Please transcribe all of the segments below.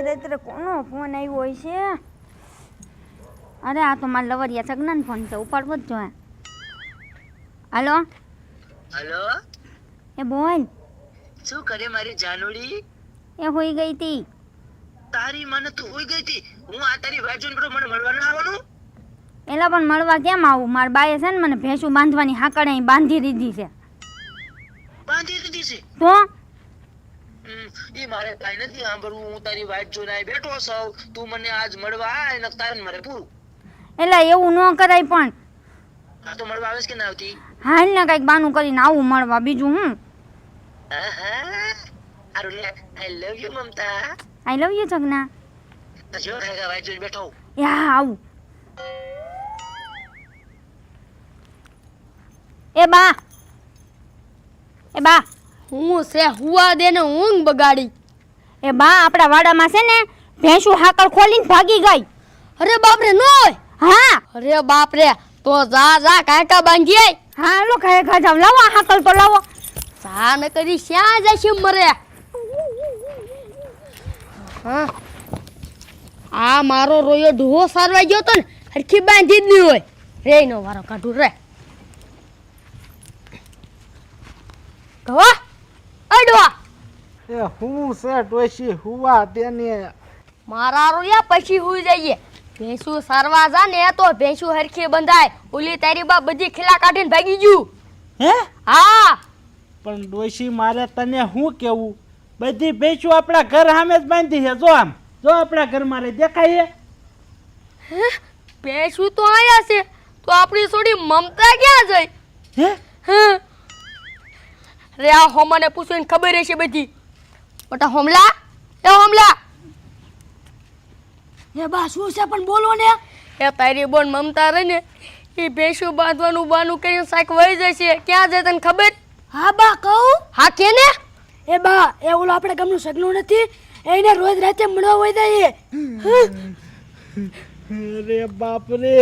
રાત્રે કોનો ફોન આવ્યો હોય છે? અરે આ તો મારા લવરિયા સગનાનો ફોન છે, ઉપાડવો જ જોઈએ. હાલો હેલો, એ બોલ. શું કરે મારી જાનુડી? એ હોઈ ગઈ તી. તારી મને તું હોઈ ગઈ હતી? હું આ તારી વાત જોઈને મને મળવા ના આવવાનું? એલા પણ મળવા કેમ આવું? મારા બાએ છે ને મને ભેંસું બાંધવાની હાકડે અહીં બાંધી દીધી છે. બાંધી દીધી છે તો ઈ મારે કાઈ નથી સાંભળવું. હું તારી વાત જોઈને અહીં બેઠો છું. તું મને આજ મળવા આય ને તારે મારે પૂરું. એલા એવું ન કરાય પણ. હા તો મળવા આવેશ કે ના આવતી? હાલ ને કઈક બાનું કરીને આવું મળવા, બીજું હું. હારું લે, આઈ love you Mamata. I love you સગના. જો ખાયગા વાત જોઈને બેઠો. યા આવું. એ બા હું છે હુવા દે ને ઊંઘ બગાડી. એ બા આપણા વાડામાં છે ને ભેંસું હાકળ ખોલીને ભાગી ગઈ. અરે બાપ રે, નો હોય. હા અરે બાપ રે, તો જા કાકા બાંધી આય. હા લો ખાય જાવ, લાવો આ હાકળ તો લાવો. સા ન કરી શ્યાં જશે મરે. હા આ મારો રોયો ઢોહો સારવા ગયો તો ને હરખી બાંધી જ નહીં હોય. રે નો વારો કાઢું રે. ગવા અડવા એ હું છે ડોશી હુવા તેને. મારા રોયા પછી હુઈ જઈએ. ભેંસું સારવા જા ને તો ભેંસું હરખી બંધાય. ઓલી તારી બા બધી ખીલા કાઢીને ભાગી ગયું. હે હા પણ ડોશી મારે તને શું કેવું, બધી ભેંસું આપણા ઘર સામે જ બાંધી છે. જો આમ જો આપણા ઘર મારે દેખાય ભેંસું તો આયા છે, તો આપણી છોડી મમતા ક્યાં જઈ? હે હા રે આ હોમાને પૂછીને ખબર હશે બધી. બટા હોમલા, એ હોમલા. એ બા શું છે પણ બોલો ને. એ તારી બોન મમતા રે ને એ ભેંસું બાંધવાનું બાનું કરીને સાક વહી જશે. ક્યાં જાય તને ખબર? હા બા કહું. હા કે ને? એ બા એ ઓલો આપણે ગામનું સગનું નથી, એને રોજ રાતે મળવા વઈ જાય. અરે બાપ રે,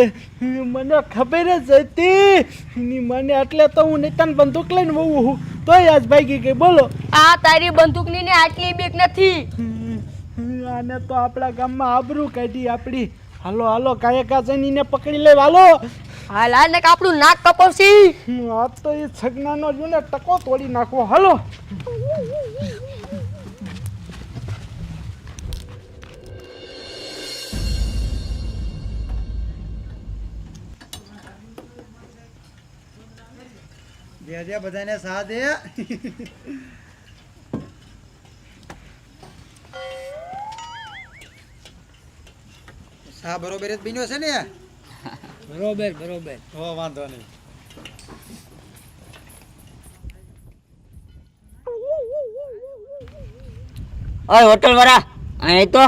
મને ખબર જ હતી. એની મને એટલે તો હું નિતાન બંદૂક લઈને વહુ હું તોય આજ ભાગી ગઈ. બોલો આ તારી બંદૂકની ને આટલી બીક નથી. આને તો આપણા ગામમાં આબરૂ કાઢી આપણી. હાલો હાલો કાયકા જઈને એને પકડી લે. હાલો હાલ હાલ ને આપણું નાક કપાવશી. આ તો એ છગનાનો જો ને ટકો તોડી નાખવો. હાલો દે બધાને સા દે. સા બરોબર જ બન્યો છે ને? બરોબર બરોબર. હો વાંધો નહીં. ઓય હોટલ વાળા, અહીં તો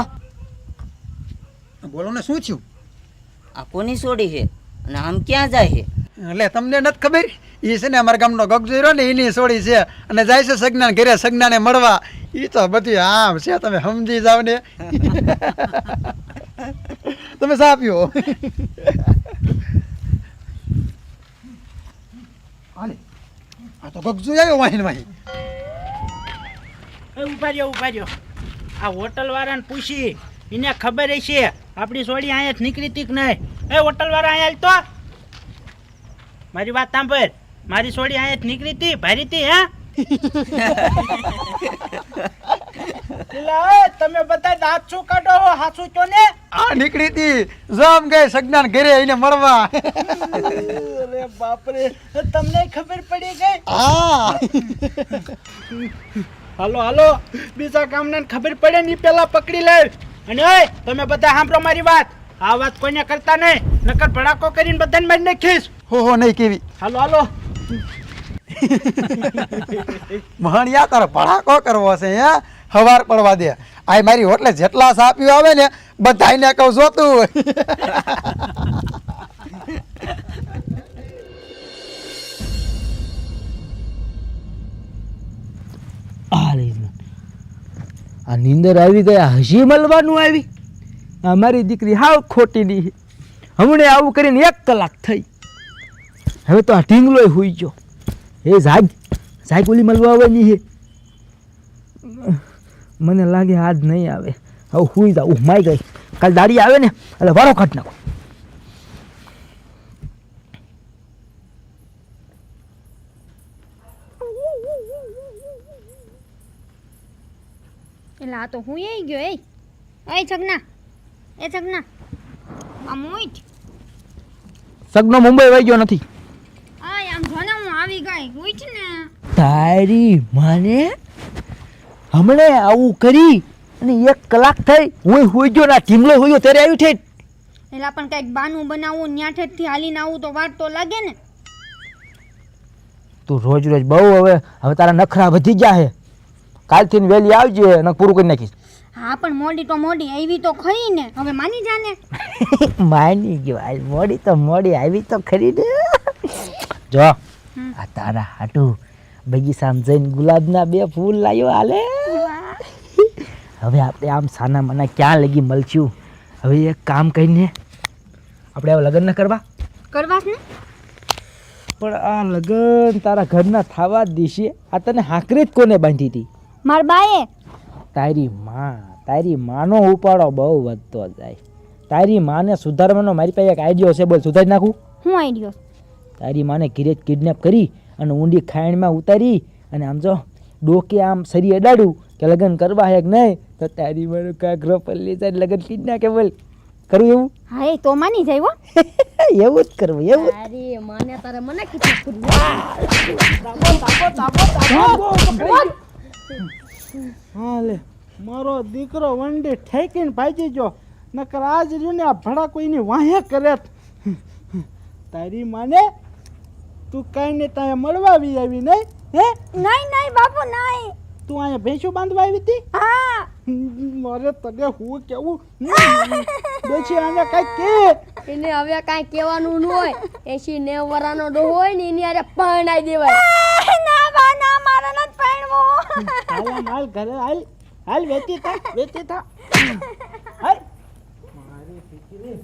બોલો ને શું થયું? આ કોની સોડી છે અને આમ ક્યાં જાય છે? એટલે તમને નથી ખબર? એ છે ને અમારા ગામનો ગગજો રહ્યો ને એની સોડી છે અને જાય છે સગનાને ઘરે સગનાને મળવા. એ તો બધી આમ છે, તમે સમજી જાવ ને. તમે સા પીઓ. હાલે આ તો ગગજો આવ્યો વાહીને વાહી. ઉભા રહ્યો. આ હોટલ વાળાને પૂછી, એને ખબર હશે આપણી સોડી અહીંયા જ નીકળી તી કે નહીં. એ હોટલ વાળા અહીંયા તો મારી વાત સાંભળ, મારી સોડી અહીંયા જ નીકળી તી, ભારી તી. હે તમે બધા દાંત શું કાઢો હો? હાસુ છો ને? આ નીકળી તી જામ ગઈ સગનાને ઘરે એને મળવા. અરે બાપરે, તમને ખબર પડી ગઈ? હા હાલો હાલો, બીજા ગામના ખબર પડે ને પેલા પકડી લે. અને ઓય તમે બધા સાંભળો મારી વાત, આ વાત કોઈને કરતા નહીં, નકર ભડાકો કરીને બધાને મારી નાખીશ. હો નહીં કેવી. હાલો હાલો. મહણિયા તારો ભડાકો કરવો છે હે? હવાર પડવા દે. આ મારી હોટલે જેટલા સાપ્યું આવે ને બધાને કહું જોતું. આ નીંદર આવી ગયા, હજી મળવાનું આવી. અમારી દીકરી હાવ ખોટીની છે. હમણે આવું કરીને 1 કલાક થઈ. હવે તો આ ઢીંગલો હુઈ ગયો. એ જાગ ઓલી મળવા આવવાની છે. મને લાગે આજ નહીં આવે. હવે હુઈ જાઉં માઈ ગઈ કાલ દાડી આવે ને એટલે વારો કાઢ નાખો. એટલે આ તો હું ગયો એ છગના આમ ઉઠ. સગનો મુંબઈ વહી ગયો નથી. આય આમ જો ને હું આવી ગઈ ઉઠ ને. તારી માને હમણે આવું કરી અને 1 કલાક થઈ હું હુઈ ગયો ના ઢીમલો હુઈ ગયો ત્યારે આવ્યું ઠેઠ. એટલે પણ કઈક બાનું બનાવવું ન્યાઠેથી હાલીને આવું તો વાર તો લાગે ને. તું રોજ રોજ બહુ હવે તારા નખરા વધી ગયા છે. કાલથી વહેલી આવજે અને પૂરું કરી નાખીશ. હા પણ મોડી તો મોડી આવી તો ખરી ને, હવે માની જાને. માની ગયો આજ મોડી તો મોડી આવી તો ખરી ને. જો આ તારા હાટું બગીચામાં જઈને ગુલાબના 2 ફૂલ લાવ્યો હાલે. હવે આપણે આમ સાના માના ક્યાં લગી મળશું. હવે એક કામ કરીને આપણે હવે લગ્ન ન કરવા ને. પણ આ લગ્ન તારા ઘરના થવા જ દેશે. આ તને હાકરી જ કોને બાંધી હતી? માર બાએ. તારી માનો ઉપાડો બહુ વધતો જાય. તારી માને સુધારવાનો મારી પાસે એક આઈડિયો છે, બોલ સુધારી નાખું. હું આઈડિયો? તારી માને ઘીરે કિડનેપ કરી અને ઊંડી ખાઈણમાં ઉતારી અને આમ જો ડોકે આમ સરી અડાડું કે લગ્ન કરવા હે કે નહીં, તો તારી માનો કાઘરો પર લઈ જાય લગ્ન કરી નાખે. બોલ કરવું એવું? હા એ તો માની જાય હો. એવું જ કરવું એવું. અરે માને તારે મને કીધું. હા લે મારો દીકરો વંડી ઠેકીને ભાજી ગયો, નકર આજ રહ્યું ને આ ભડા કોઈની વાહે કરે. તારી માને તું કઈ ને ત્યાં મળવા આવી નહીં હે? નહીં બાપુ નહીં. તું અહીંયા ભેંસું બાંધવા આવી હતી? હા મારે તને હું કેવું બેસી આને કઈ કે એને હવે કાંઈ કહેવાનું ન હોય. 80-90 વર્ષનો ડોહો હોય ને એની હારે પરણાઈ દેવાય. ના બા ના મારે નથી પરણવું. હાલ ઘરે હાલ વેચી થા હાલ મારી દીકરી